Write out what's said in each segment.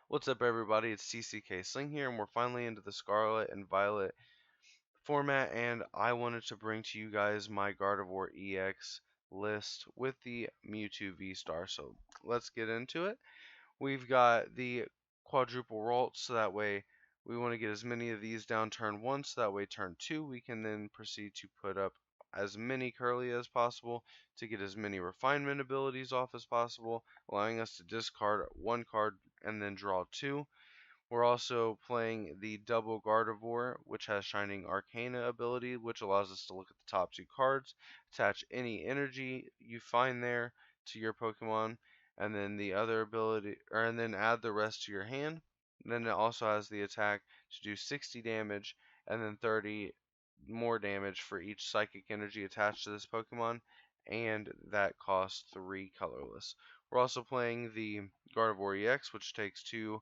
What's up, everybody? It's TCK Sling here, and we're finally into the Scarlet and Violet format, and I wanted to bring to you guys my Gardevoir EX list with the Mewtwo VSTAR. So let's get into it. We've got the quadruple Ralts, so that way we want to get as many of these down turn 1, so that way turn 2 we can then proceed to put up as many Curly as possible to get as many refinement abilities off as possible, allowing us to discard 1 card and then draw 2. We're also playing the double Gardevoir, which has Shining Arcana ability, which allows us to look at the top 2 cards, attach any energy you find there to your Pokemon, and then the other ability, and then add the rest to your hand. And then it also has the attack to do 60 damage, and then 30 more damage for each psychic energy attached to this Pokemon, and that costs 3 colorless. We're also playing the Gardevoir EX, which takes 2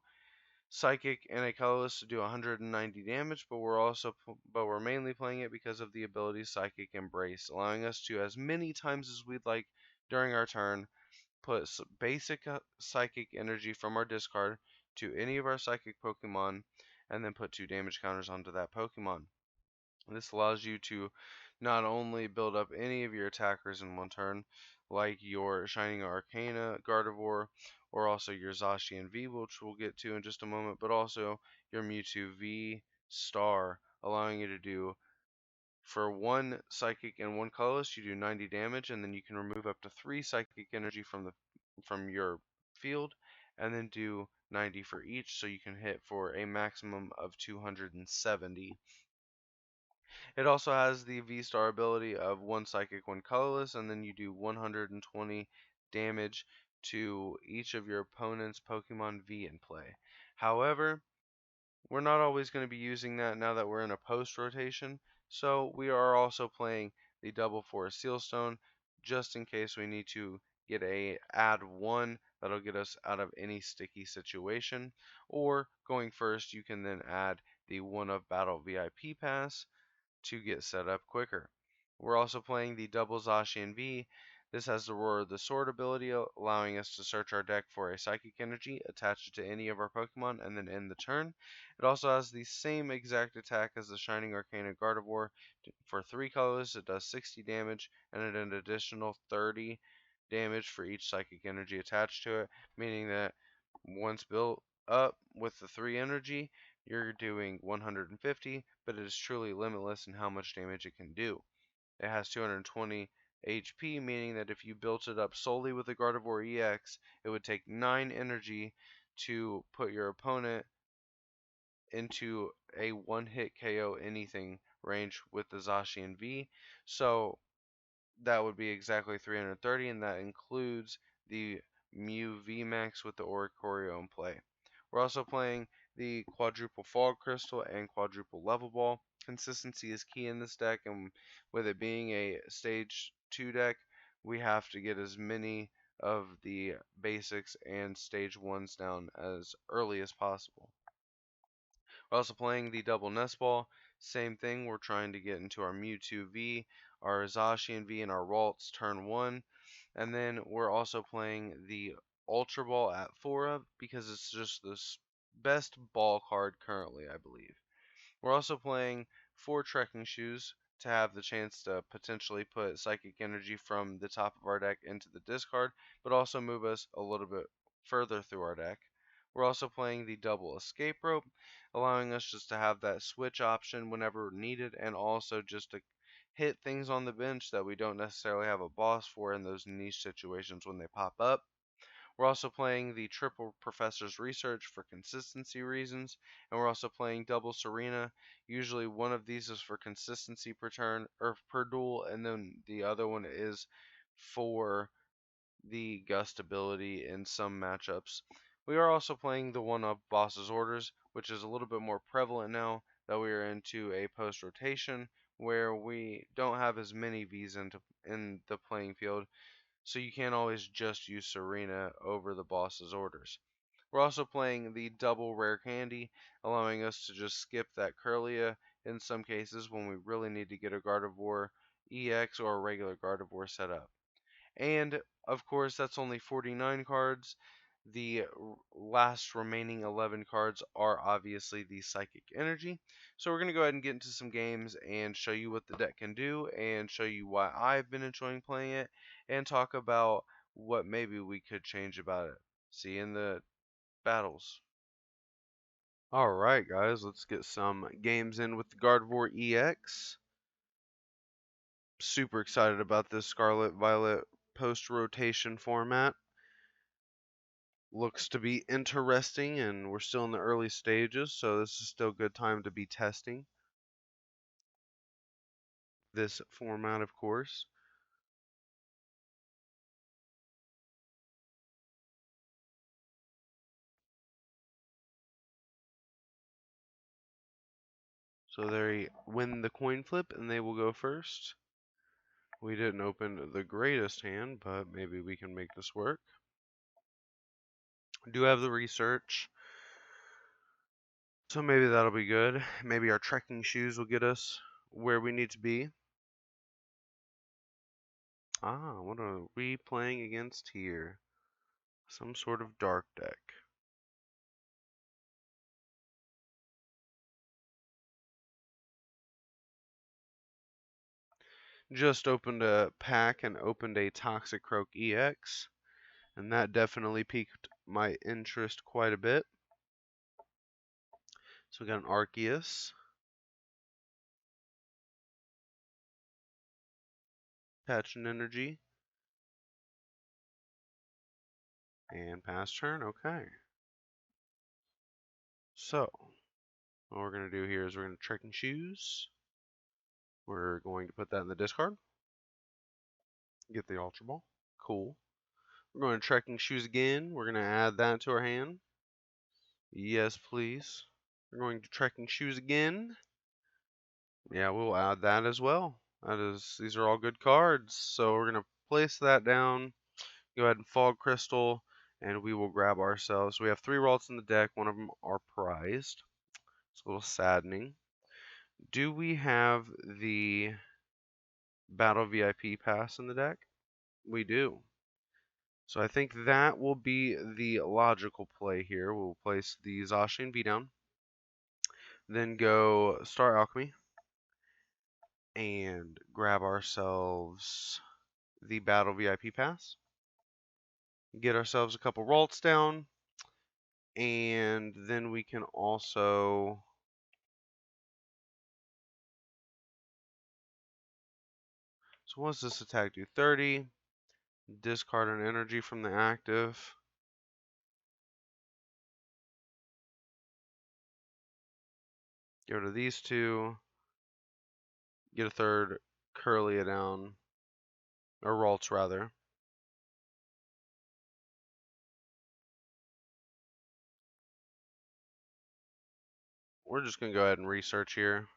Psychic and a colorless to do 190 damage, but we're mainly playing it because of the ability Psychic Embrace, allowing us to, as many times as we'd like during our turn, put basic Psychic energy from our discard to any of our Psychic Pokemon, and then put 2 damage counters onto that Pokemon. This allows you to not only build up any of your attackers in one turn, like your Shining Arcana Gardevoir, or also your Zacian V, which we'll get to in just a moment, but also your Mewtwo V Star, allowing you to do, for 1 Psychic and 1 Colorless, you do 90 damage, and then you can remove up to 3 Psychic energy from your field, and then do 90 for each, so you can hit for a maximum of 270. It also has the V-Star ability of 1 Psychic, 1 Colorless, and then you do 120 damage to each of your opponent's Pokemon V in play. However, we're not always going to be using that now that we're in a post rotation, so we are also playing the Double Forest Sealstone just in case we need to get a add 1 that'll get us out of any sticky situation, or going first you can then add the One of Battle VIP pass to get set up quicker. We're also playing the double Zacian V. This has the Roar of the Sword ability, allowing us to search our deck for a Psychic Energy, attach it to any of our Pokemon, and then end the turn. It also has the same exact attack as the Shining Arcana Gardevoir. For 3 colors, it does 60 damage, and an additional 30 damage for each Psychic Energy attached to it, meaning that once built up with the 3 energy, you're doing 150, but it is truly limitless in how much damage it can do. It has 220 HP, meaning that if you built it up solely with the Gardevoir EX, it would take 9 energy to put your opponent into a one-hit KO anything range with the Zacian V. So that would be exactly 330, and that includes the Mew VMAX with the Oricorio in play. We're also playing the quadruple Fog Crystal and quadruple Level Ball. Consistency is key in this deck, and with it being a stage 2 deck, we have to get as many of the basics and stage 1s down as early as possible. We're also playing the double Nest Ball. Same thing, we're trying to get into our Mewtwo V, our Zacian V, and our Ralts turn 1. And then we're also playing the Ultra Ball at 4 of because it's just the best ball card currently, I believe. We're also playing 4 Trekking Shoes to have the chance to potentially put Psychic Energy from the top of our deck into the discard, but also move us a little bit further through our deck. We're also playing the double Escape Rope, allowing us just to have that switch option whenever needed, and also just to hit things on the bench that we don't necessarily have a boss for in those niche situations when they pop up. We're also playing the triple Professor's Research for consistency reasons, and we're also playing double Serena. Usually one of these is for consistency per turn or per duel, and then the other one is for the Gust ability in some matchups. We are also playing the one-up Boss's Orders, which is a little bit more prevalent now that we are into a post-rotation where we don't have as many Vs in the playing field, so you can't always just use Serena over the boss's orders. We're also playing the double rare candy, allowing us to just skip that Curlia in some cases when we really need to get a Gardevoir EX or a regular Gardevoir set up. And of course, that's only 49 cards. The last remaining 11 cards are obviously the Psychic Energy. So we're going to go ahead and get into some games and show you what the deck can do and show you why I've been enjoying playing it and talk about what maybe we could change about it. See you in the battles. Alright guys, let's get some games in with the Gardevoir EX. Super excited about this Scarlet Violet post-rotation format. Looks to be interesting, and we're still in the early stages, so this is still a good time to be testing this format, of course. So they win the coin flip, and they will go first. We didn't open the greatest hand, but maybe we can make this work. Do have the research, so maybe that'll be good. Maybe our trekking shoes will get us where we need to be. Ah, what are we playing against here? Some sort of dark deck. Just opened a pack and opened a Toxic Croak EX, and that definitely piqued my interest quite a bit. So we got an Arceus, Patch and Energy, and pass turn. Okay. So what we're going to do here is we're going to Trekking Shoes. We're going to put that in the discard. Get the Ultra Ball. Cool. We're going to Trekking Shoes again. We're going to add that to our hand. Yes, please. We're going to Trekking Shoes again. Yeah, we'll add that as well. These are all good cards. So we're going to place that down. Go ahead and Fog Crystal, and we will grab ourselves. We have 3 Ralts in the deck. One of them are prized. It's a little saddening. Do we have the Battle VIP pass in the deck? We do. So I think that will be the logical play here. We'll place the Zacian V down. Then go Star Alchemy. And grab ourselves the Battle VIP pass. Get ourselves a couple Ralts down. And then we can also... So what does this attack do? 30. Discard an energy from the active. Go to these two. Get a third. Curly it down. Or Ralts, rather. We're just going to go ahead and research here.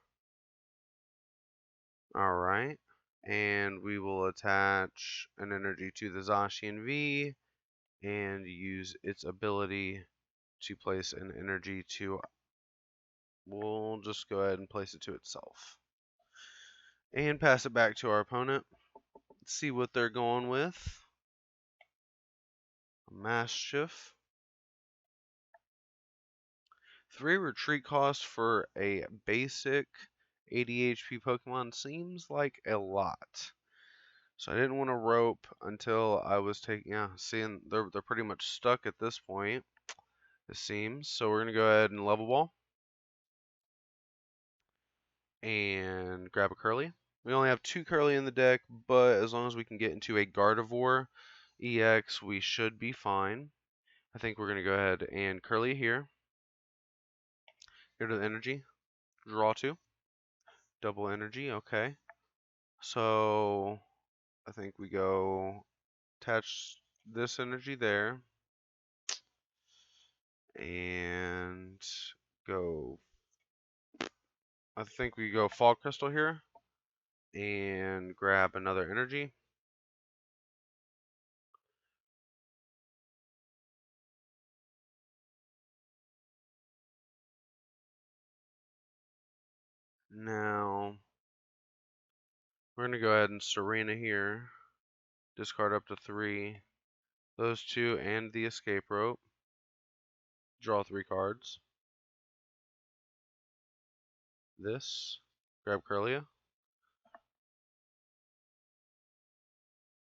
Alright. And we will attach an energy to the Zacian V and use its ability to place an energy to... We'll just go ahead and place it to itself. And pass it back to our opponent. Let's see what they're going with. Mischief. 3 retreat costs for a basic 80 HP Pokemon seems like a lot. So I didn't want to rope until I was taking... Yeah, seeing they're pretty much stuck at this point, it seems. So we're going to go ahead and Level Ball. And grab a Curly. We only have 2 Curly in the deck, but as long as we can get into a Gardevoir EX, we should be fine. I think we're going to go ahead and Curly here. Go to the energy. Draw 2. Double energy, okay. So I think we go attach this energy there. And go... I think we go Fog Crystal here. And grab another energy. Now, we're going to go ahead and Serena here. Discard up to 3. those two and the escape rope. Draw 3 cards. This, grab Curlia,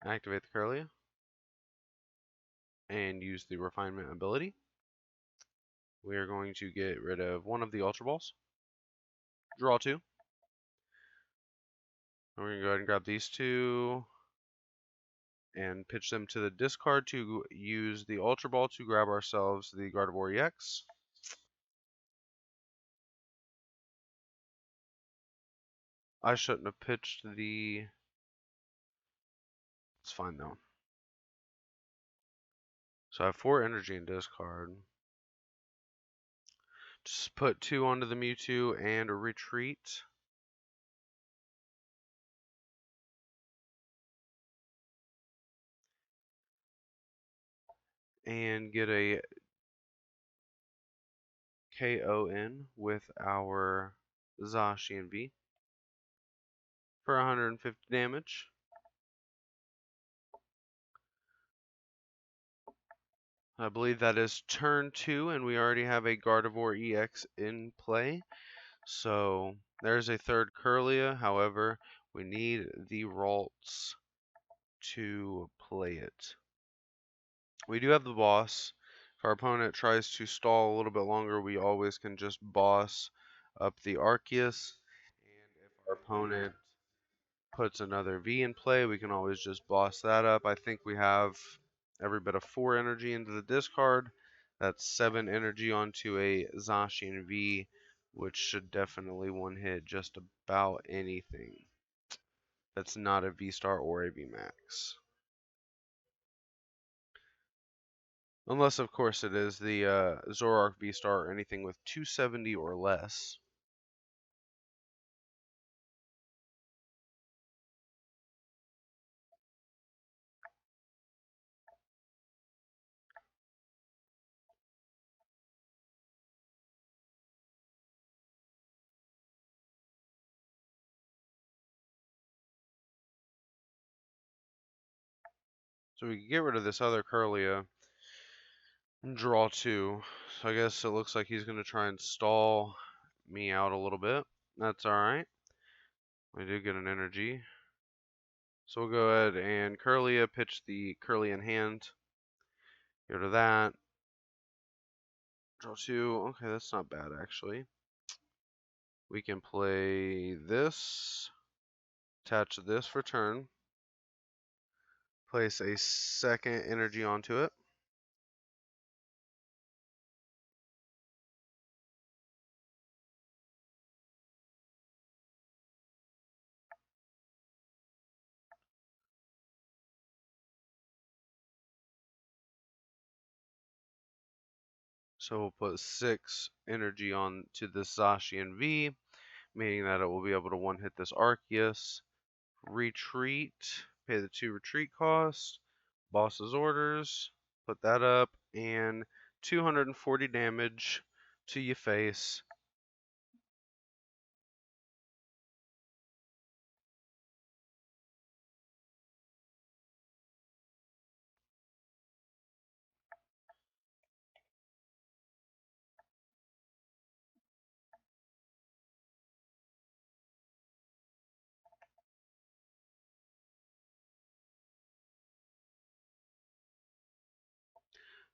activate the Curlia, and use the refinement ability. We are going to get rid of one of the Ultra Balls. Draw 2. And we're going to go ahead and grab these two and pitch them to the discard to use the Ultra Ball to grab ourselves the Gardevoir EX. I shouldn't have pitched the... It's fine though. So I have 4 energy in discard. Just put 2 onto the Mewtwo and a retreat. And get a KO in with our Zacian V for 150 damage. I believe that is turn 2, and we already have a Gardevoir EX in play. So there's a third Curlia. However, we need the Ralts to play it. We do have the boss. If our opponent tries to stall a little bit longer, we always can just boss up the Arceus. And if our opponent puts another V in play, we can always just boss that up. I think we have every bit of 4 energy into the discard. That's 7 energy onto a Zacian V, which should definitely one-hit just about anything that's not a VSTAR or a VMAX. Unless, of course, it is the Zoroark VSTAR or anything with 270 or less. So we can get rid of this other Curlia and draw 2. So I guess it looks like he's going to try and stall me out a little bit. That's alright. We do get an energy. So we'll go ahead and Curlia, pitch the Curlia in hand. Go to that. Draw 2. Okay, that's not bad actually. We can play this. Attach this for turn. Place a second energy onto it. So we'll put 6 energy on to this Zacian V, meaning that it will be able to one-hit this Arceus. Retreat, pay the 2 retreat cost, boss's orders, put that up, and 240 damage to your face.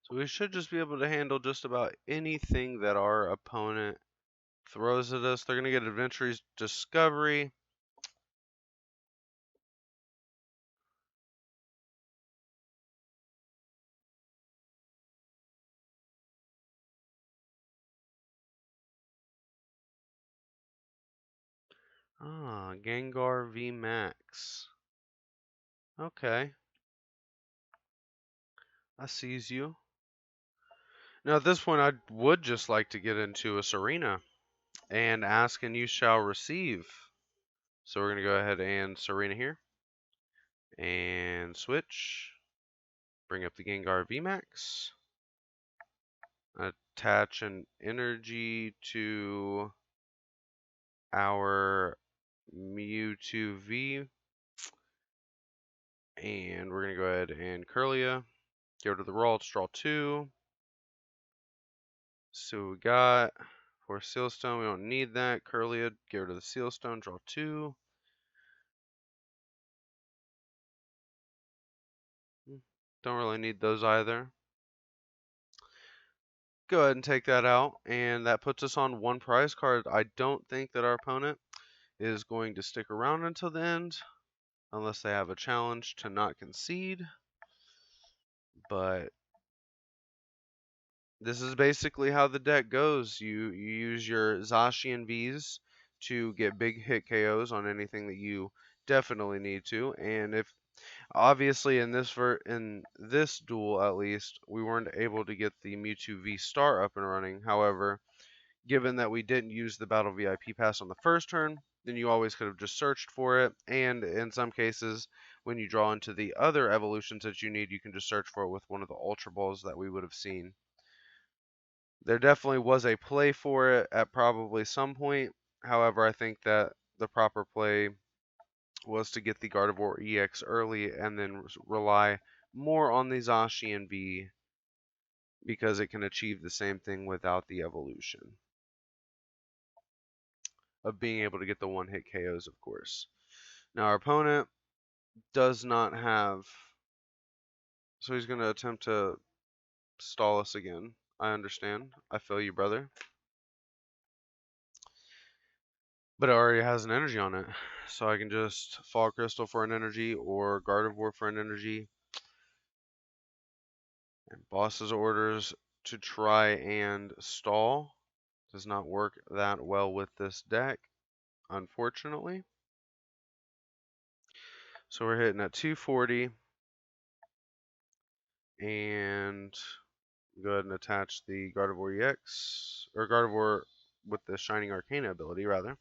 So we should just be able to handle just about anything that our opponent throws at us. They're going to get Adventure's Discovery. Ah, Gengar V Max. Okay. I sees you. Now at this point, I would just like to get into a Serena and ask and you shall receive. So we're going to go ahead and Serena here. And switch. Bring up the Gengar VMAX. Attach an energy to our Mewtwo V. And we're going to go ahead and Curlia. Get rid of the Ralts, draw 2. So we got for Sealstone, we don't need that. Curliad, get rid of the Sealstone, draw 2. Don't really need those either. Go ahead and take that out, and that puts us on 1 prize card. I don't think that our opponent is going to stick around until the end, unless they have a challenge to not concede. But this is basically how the deck goes. You use your Zacian Vs to get big hit KOs on anything that you definitely need to, and if obviously in this duel at least we weren't able to get the Mewtwo VSTAR up and running. However, given that we didn't use the Battle VIP pass on the first turn, then you always could have just searched for it, and in some cases when you draw into the other evolutions that you need, you can just search for it with one of the Ultra Balls that we would have seen. There definitely was a play for it at probably some point. However, I think that the proper play was to get the Gardevoir EX early and then rely more on the Zacian V because it can achieve the same thing without the evolution of being able to get the one-hit KOs, of course. Now our opponent does not have, so he's going to attempt to stall us again. I understand. I feel you, brother. But it already has an energy on it. So I can just Fall Crystal for an energy or Gardevoir for an energy. And boss's orders to try and stall does not work that well with this deck, unfortunately. So we're hitting at 240. And go ahead and attach the Gardevoir EX, or Gardevoir with the Shining Arcana ability, rather.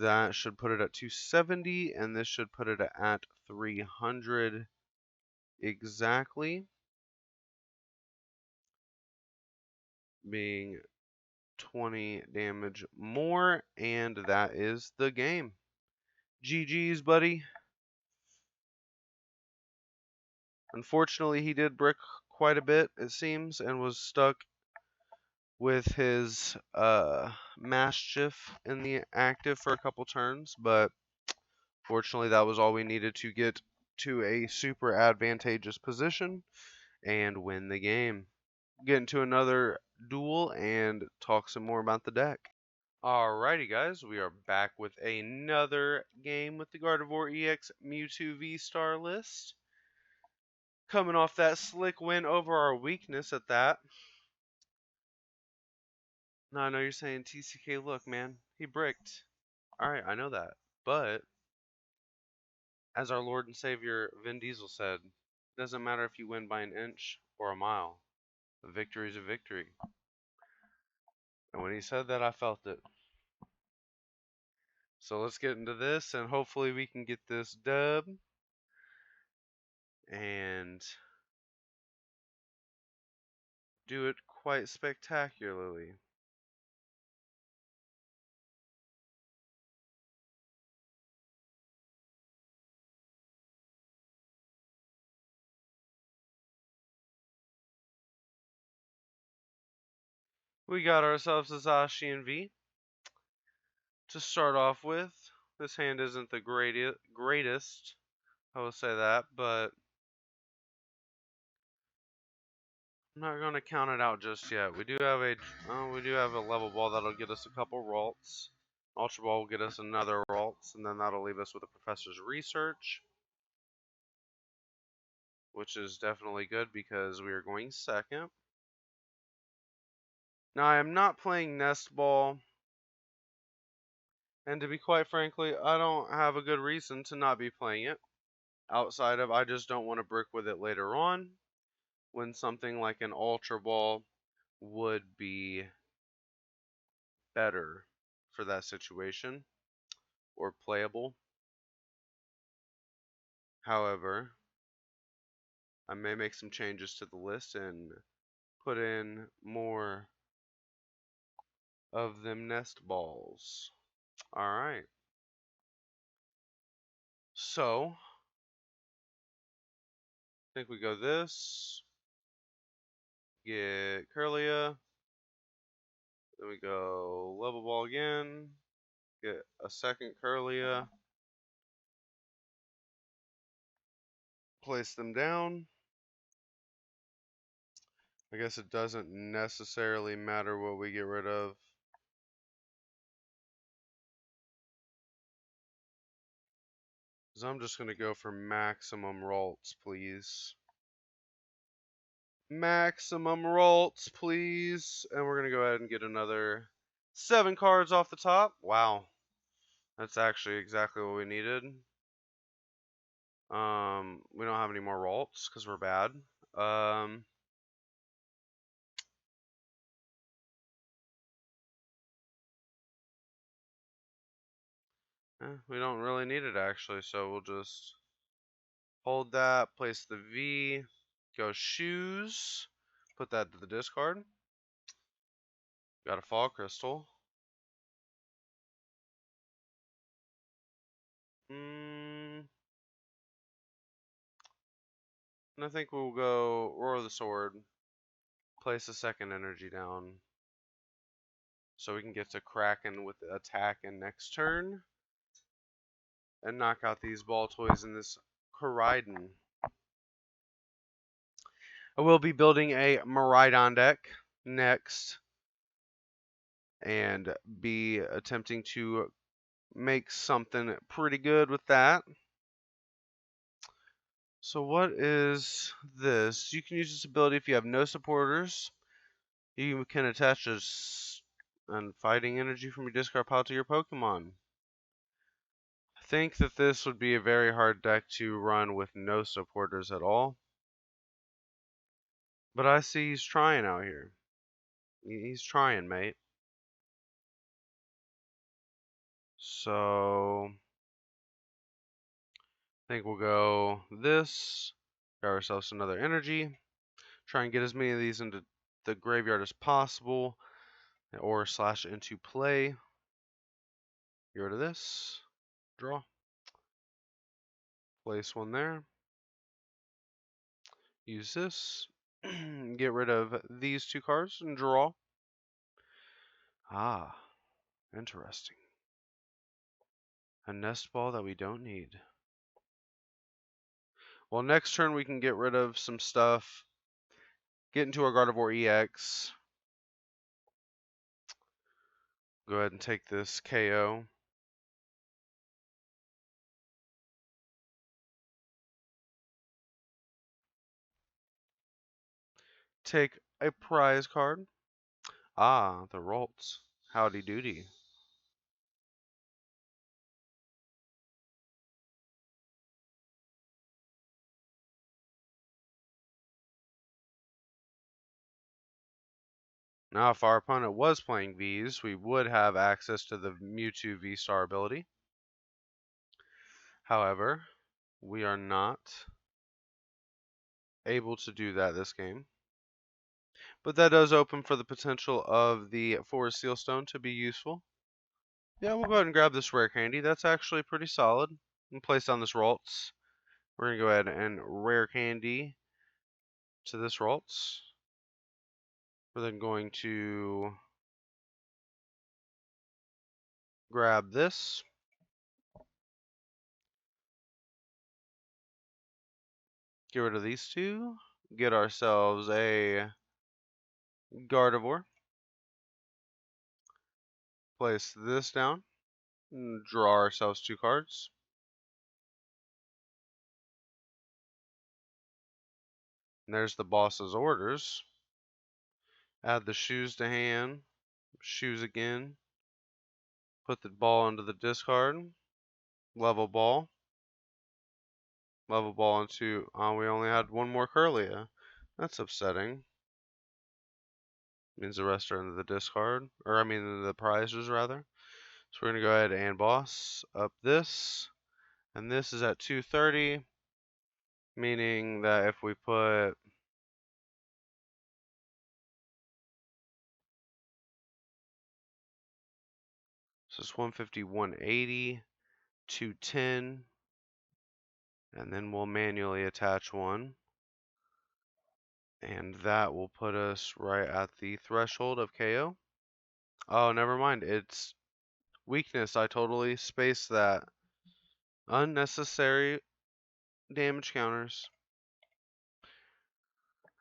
That should put it at 270, and this should put it at 300 exactly, being 20 damage more, and that is the game. GG's, buddy. Unfortunately, he did brick quite a bit, it seems, and was stuck with his Mischief in the active for a couple turns, but fortunately that was all we needed to get to a super advantageous position and win the game. Get into another duel and talk some more about the deck. Alrighty guys, we are back with another game with the Gardevoir EX Mewtwo V-Star list. Coming off that slick win over our weakness at that. Now I know you're saying, TCK, look man, he bricked. Alright, I know that. But, as our Lord and Savior Vin Diesel said, it doesn't matter if you win by an inch or a mile. A victory is a victory. And when he said that, I felt it. So let's get into this, and hopefully we can get this dub. And do it quite spectacularly. We got ourselves a Zacian V to start off with. This hand isn't the greatest, I will say that, but I'm not going to count it out just yet. We do have a level ball that'll get us a couple Ralts. Ultra Ball will get us another Ralts, and then that'll leave us with a Professor's Research, which is definitely good because we are going second. Now I am not playing Nest Ball, and to be quite frankly, I don't have a good reason to not be playing it. Outside of I just don't want to brick with it later on, when something like an Ultra Ball would be better for that situation or playable. However, I may make some changes to the list and put in more of them Nest Balls. Alright. So, think we go this. Get Curlia. Then we go level ball again. Get a second Curlia. Place them down. I guess it doesn't necessarily matter what we get rid of. So I'm just going to go for maximum rolls, please. Maximum rolls, please. And we're going to go ahead and get another 7 cards off the top. Wow. That's actually exactly what we needed. We don't have any more rolls because we're bad. We don't really need it actually, so we'll just hold that, place the V, go shoes, put that to the discard. Got a fall crystal. And I think we'll go Roar of the Sword, place a second energy down, so we can get to Kraken with the attack in next turn, and knock out these ball toys in this Koraidon. I will be building a Miraidon deck next, and be attempting to make something pretty good with that. So what is this? You can use this ability if you have no supporters. You can attach a fighting energy from your discard pile to your Pokemon. I think that this would be a very hard deck to run with no supporters at all. But I see he's trying out here. He's trying, mate. So I think we'll go this. Grab ourselves another energy. Try and get as many of these into the graveyard as possible, or slash into play. Get rid of this. Draw. Place one there. Use this. Get rid of these 2 cards and draw. Ah, interesting. A nest ball that we don't need. Well, next turn we can get rid of some stuff. Get into our Gardevoir EX. Go ahead and take this KO. Take a prize card. Ah, the Rolts. Howdy doody. Now, if our opponent was playing Vs, we would have access to the MEWTWO VSTAR ability. However, we are not able to do that this game. But that does open for the potential of the Forest Sealstone to be useful. Yeah, we'll go ahead and grab this rare candy. That's actually pretty solid. And place down this Ralts. We're going to go ahead and rare candy to this Ralts. We're then going to grab this. Get rid of these 2. Get ourselves a Gardevoir. Place this down. And draw ourselves 2 cards. And there's the boss's orders. Add the shoes to hand. Shoes again. Put the ball into the discard. Level ball. Level ball into. We only had 1 more Curlia. That's upsetting. Means the rest are into the discard. Or, I mean, the prizes, rather. So we're going to go ahead and boss up this. And this is at 230. Meaning that if we put. So it's 150, 180, 210. And then we'll manually attach 1. And that will put us right at the threshold of KO. Oh, never mind. It's weakness. I totally spaced that. Unnecessary damage counters.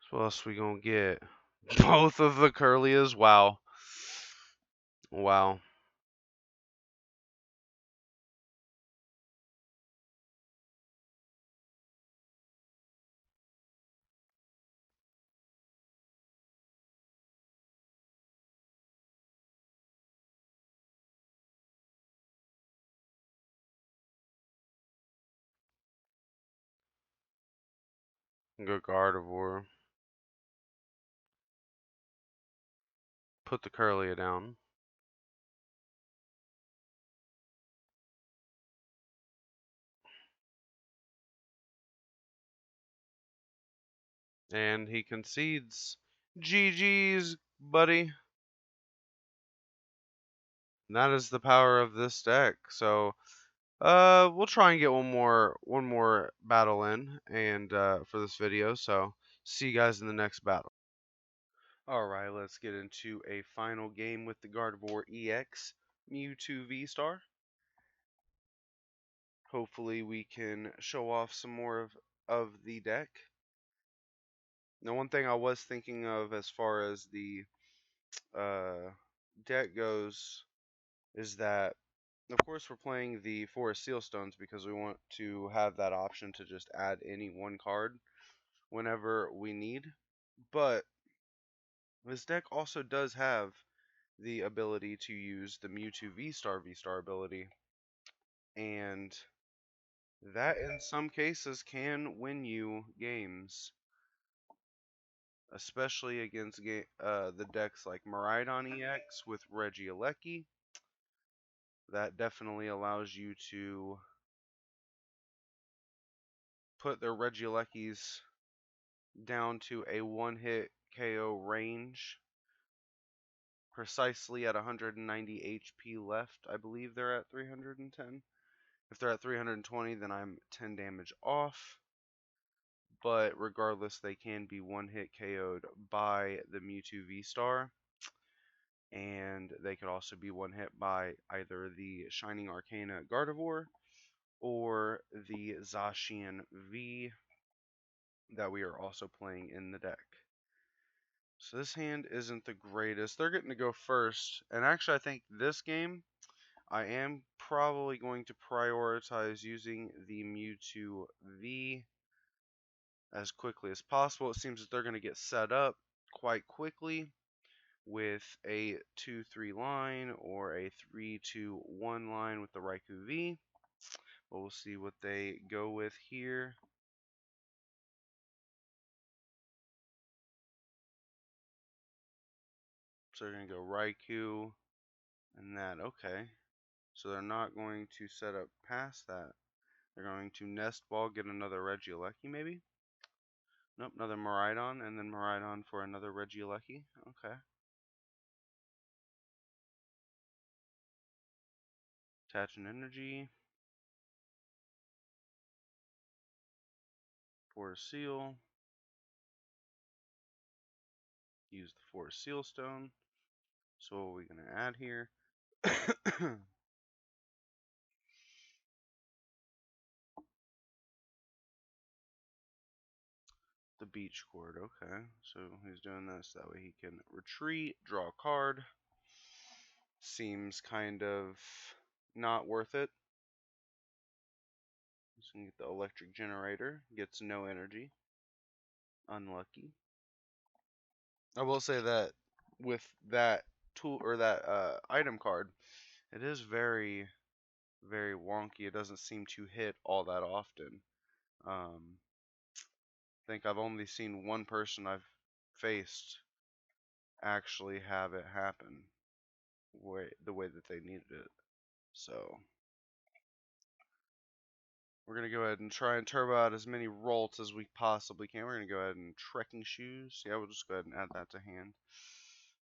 So what else we gonna get? Both of the Curlias. Wow. Wow. Go Gardevoir. Put the Curlia down. And he concedes. GG's, buddy. And that is the power of this deck. So, we'll try and get one more battle in, and for this video. So, see you guys in the next battle. All right, let's get into a final game with the Gardevoir EX MEWTWO VSTAR. Hopefully, we can show off some more of the deck. Now, one thing I was thinking of as far as the uh, deck goes is that, of course, we're playing the Forest Sealstones because we want to have that option to just add any one card whenever we need. But this deck also does have the ability to use the MEWTWO VSTAR ability, and that in some cases can win you games, especially against the decks like Miraidon EX with Regieleki. That definitely allows you to put their Regielekis down to a one-hit KO range, precisely at 190 HP left. I believe they're at 310. If they're at 320, then I'm 10 damage off. But regardless, they can be one-hit KO'd by the MEWTWO VSTAR. And they could also be one-hit by either the Shining Arcana Gardevoir or the Zacian V that we are also playing in the deck. So this hand isn't the greatest. They're getting to go first. And actually, I think this game, I am probably going to prioritize using the MEWTWO V as quickly as possible. It seems that they're going to get set up quite quickly with a 2-3 line or a 3-2-1 line with the Raikou V. But we'll see what they go with here. So they're going to go Raikou and that. Okay. So they're not going to set up past that. They're going to Nest Ball, get another Regieleki maybe? Nope, another Miraidon, and then Miraidon for another Regieleki. Okay. Attach an energy. Forest Seal. Use the Forest Seal Stone. So what are we going to add here? The Beach Cord, okay. So he's doing this, that way he can retreat, draw a card. Seems kind of not worth it. He's going to get the Electric Generator, gets no energy. Unlucky. I will say that with that tool or that item card, it is very, very wonky. It doesn't seem to hit all that often. I think I've only seen one person I've faced actually have it happen the way that they needed it. So we're gonna go ahead and try and turbo out as many rolts as we possibly can. We're gonna go ahead and trekking shoes. Yeah, we'll just go ahead and add that to hand. And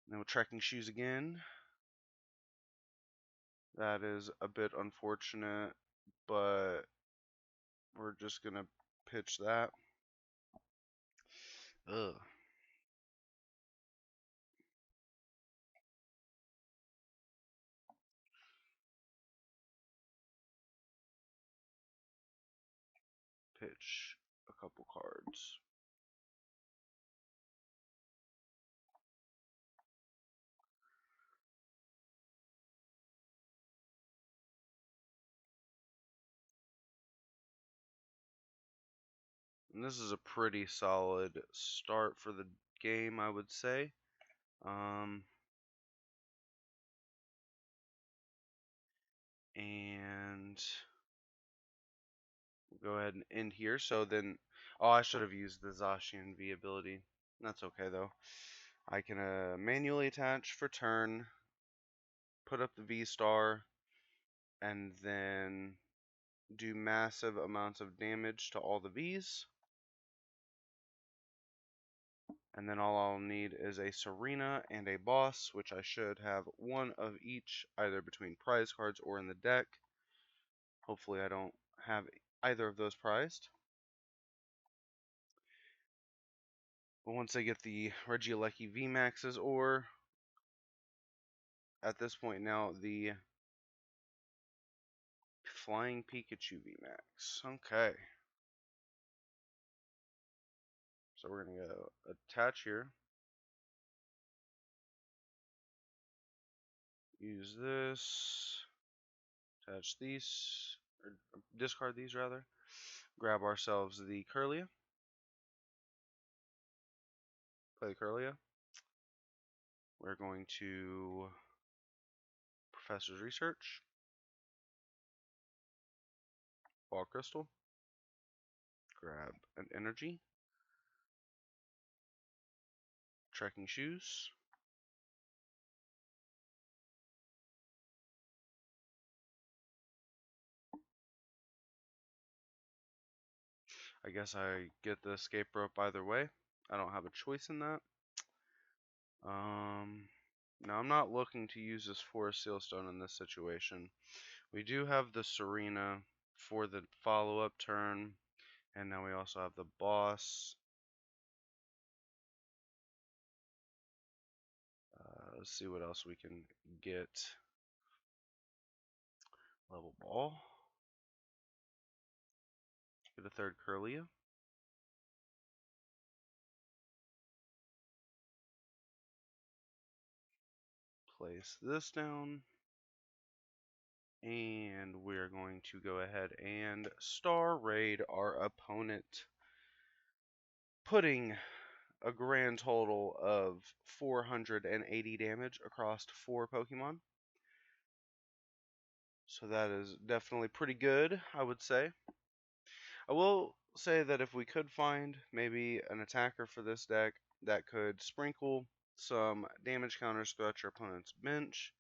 then we'll trekking shoes again. That is a bit unfortunate, but we're just gonna pitch that. Ugh. pitch a couple cards. And this is a pretty solid start for the game, I would say. And we'll go ahead and end here. So then, oh, I should have used the Zacian V ability. That's okay though. I can manually attach for turn, put up the VSTAR, and then do massive amounts of damage to all the Vs. And then all I'll need is a Serena and a Boss, which I should have one of each, either between prize cards or in the deck. Hopefully I don't have either of those prized. But once I get the Regieleki VMAXs, or at this point now, the Flying Pikachu VMAX. Okay. So we're going to go attach here. Use this. Attach these. Or discard these, rather. Grab ourselves the Curlia. Play the Curlia. We're going to Professor's Research. Ball Crystal. Grab an Energy. Trekking Shoes. I guess I get the escape rope either way. I don't have a choice in that. Now I'm not looking to use this Forest Sealstone in this situation. We do have the Serena for the follow-up turn, and now we also have the Boss. Let's see what else we can get. Level Ball. Get a third Curlia. Place this down. And we're going to go ahead and Star Raid our opponent, putting a grand total of 480 damage across 4 Pokemon. So that is definitely pretty good, I would say. I will say that if we could find maybe an attacker for this deck that could sprinkle some damage counters throughout your opponent's bench,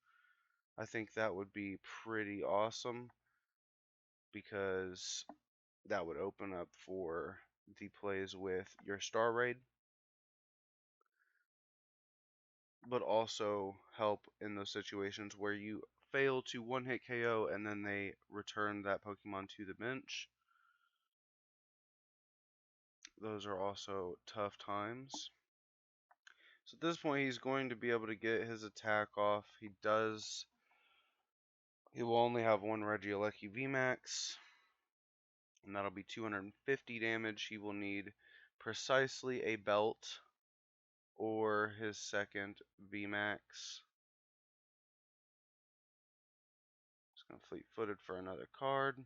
I think that would be pretty awesome, because that would open up for the plays with your Star Raid, but also help in those situations where you fail to one-hit KO and then they return that Pokemon to the bench. Those are also tough times. So at this point, he's going to be able to get his attack off. He will only have one Regieleki VMAX, and that'll be 250 damage. He will need precisely a belt or his second VMAX. Just going to fleet-footed for another card.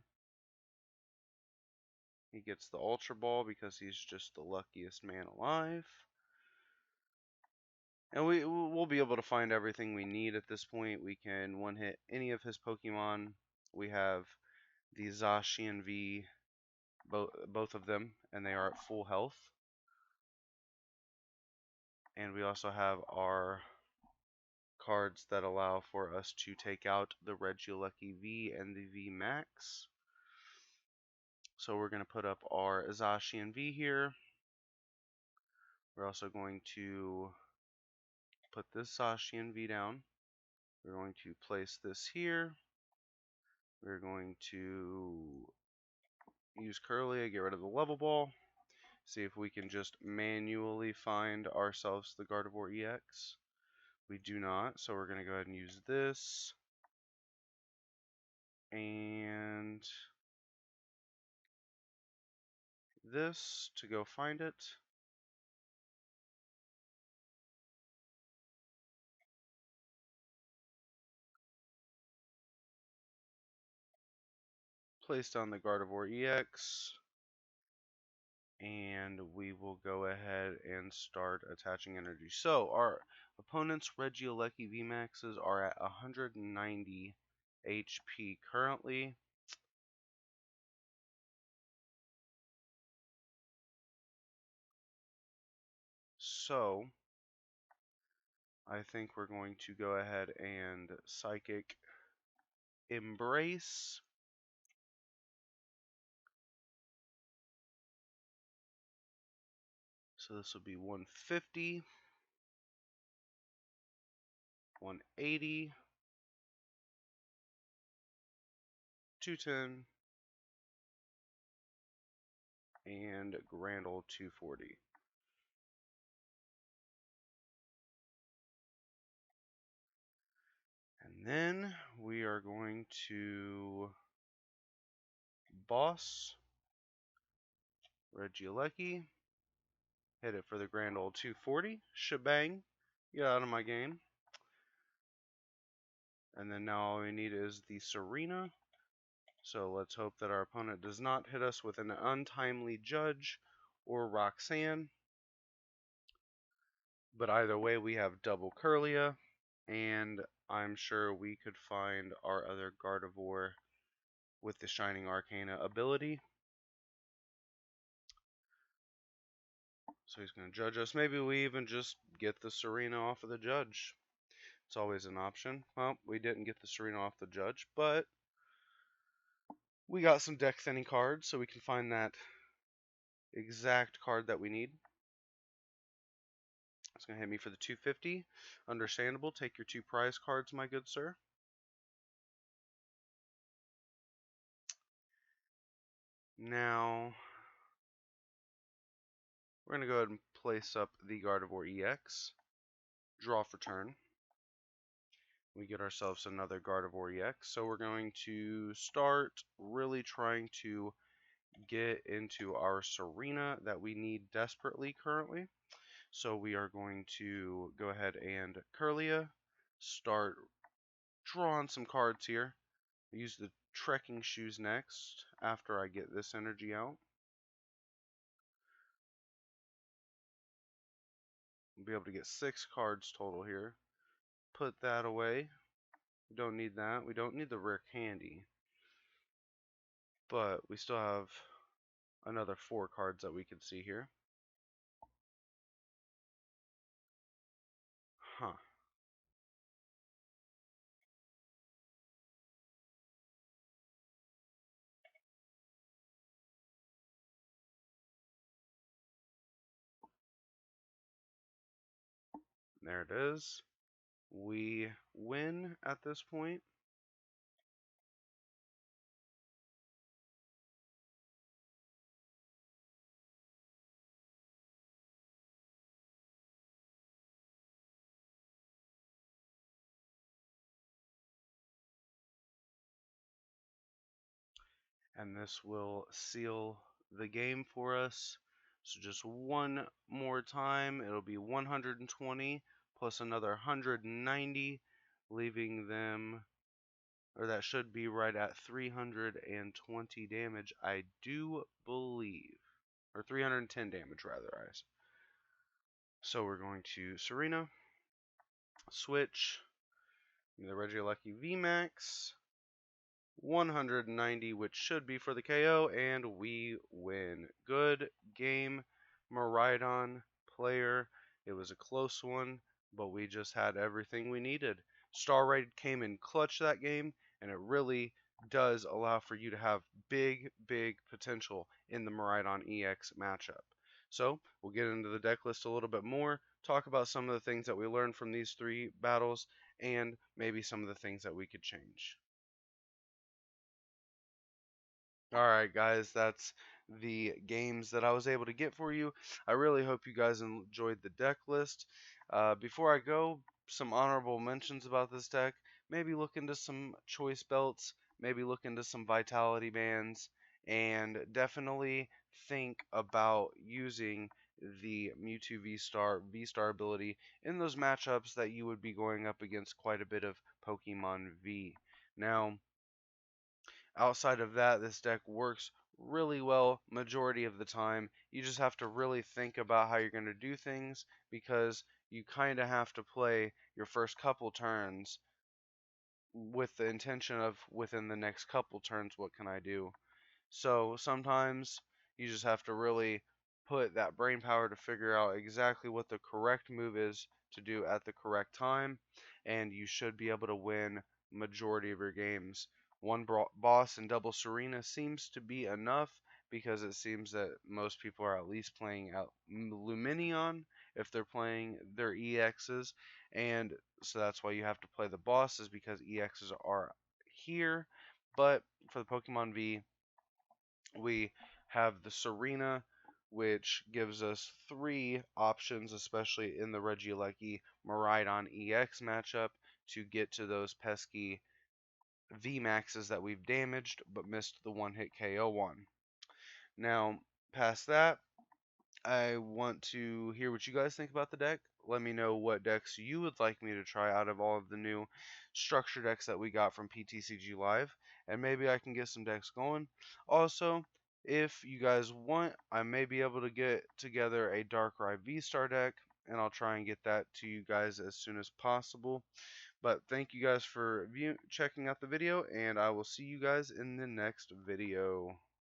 He gets the Ultra Ball because he's just the luckiest man alive. And we'll be able to find everything we need at this point. We can one-hit any of his Pokemon. We have the Zacian V, both of them, and they are at full health. And we also have our cards that allow for us to take out the Regieleki V and the V Max. So we're going to put up our Zacian V here. We're also going to put this Zacian V down. We're going to place this here. We're going to use Curlia, get rid of the level ball. See if we can just manually find ourselves the Gardevoir EX. We do not, so we're going to go ahead and use this. And this to go find it. Place down the Gardevoir EX, and we will go ahead and start attaching energy. So our opponent's Regieleki VMAXs are at 190 HP currently. So I think we're going to go ahead and Psychic Embrace. So this will be 150, 180, 210, and grand old 240. And then we are going to Boss Regieleki, hit it for the grand old 240, shebang, get out of my game. And then now all we need is the Serena. So let's hope that our opponent does not hit us with an untimely Judge or Roxanne. But either way, we have double Curlia, and I'm sure we could find our other Gardevoir with the Shining Arcana ability. So he's going to judge us. Maybe we even just get the Serena off of the Judge. It's always an option. Well, we didn't get the Serena off the Judge, but we got some deck thinning cards, so we can find that exact card that we need. It's going to hit me for the 250. Understandable. Take your 2 prize cards, my good sir. Now, we're going to go ahead and place up the Gardevoir EX. Draw for turn. We get ourselves another Gardevoir EX. So we're going to start really trying to get into our Serena that we need desperately currently. So we are going to go ahead and Curlia, start drawing some cards here. Use the trekking shoes next after I get this energy out. We'll be able to get 6 cards total here. Put that away. We don't need that. We don't need the rare candy. But we still have another 4 cards that we can see here. Huh. There it is. We win at this point. And this will seal the game for us. So just one more time, it'll be 120 plus another 190, leaving them, or that should be right at 320 damage, I do believe. Or 310 damage, rather. So we're going to Serena, switch, the Regieleki VMAX, 190, which should be for the KO, and we win. Good game, Miraidon player. It was a close one, but we just had everything we needed. Star Raid came in clutch that game, and it really does allow for you to have big, big potential in the Miraidon EX matchup. So, we'll get into the deck list a little bit more, talk about some of the things that we learned from these 3 battles, and maybe some of the things that we could change. Alright guys, that's the games that I was able to get for you. I really hope you guys enjoyed the deck list. Before I go, some honorable mentions about this deck. Maybe look into some choice belts, maybe look into some vitality bands, and definitely think about using the Mewtwo V-Star ability in those matchups that you would be going up against quite a bit of Pokemon V. Now, outside of that, this deck works really well majority of the time. You just have to really think about how you're going to do things, because you kind of have to play your first couple turns with the intention of within the next couple turns, what can I do? So sometimes you just have to really put that brain power to figure out exactly what the correct move is to do at the correct time, and you should be able to win majority of your games. One boss in Double Serena seems to be enough, because it seems that most people are at least playing out Luminion if they're playing their EXs, and so that's why you have to play the bosses, because EXs are here. But for the Pokemon V, we have the Serena, which gives us 3 options, especially in the Regieleki Miraidon EX matchup, to get to those pesky VMAXs that we've damaged but missed the one-hit KO on. Now, past that, I want to hear what you guys think about the deck. Let me know what decks you would like me to try out of all of the new structure decks that we got from PTCG Live, and maybe I can get some decks going. Also, if you guys want, I may be able to get together a Darkrai V-Star deck, and I'll try and get that to you guys as soon as possible. But thank you guys for checking out the video, and I will see you guys in the next video.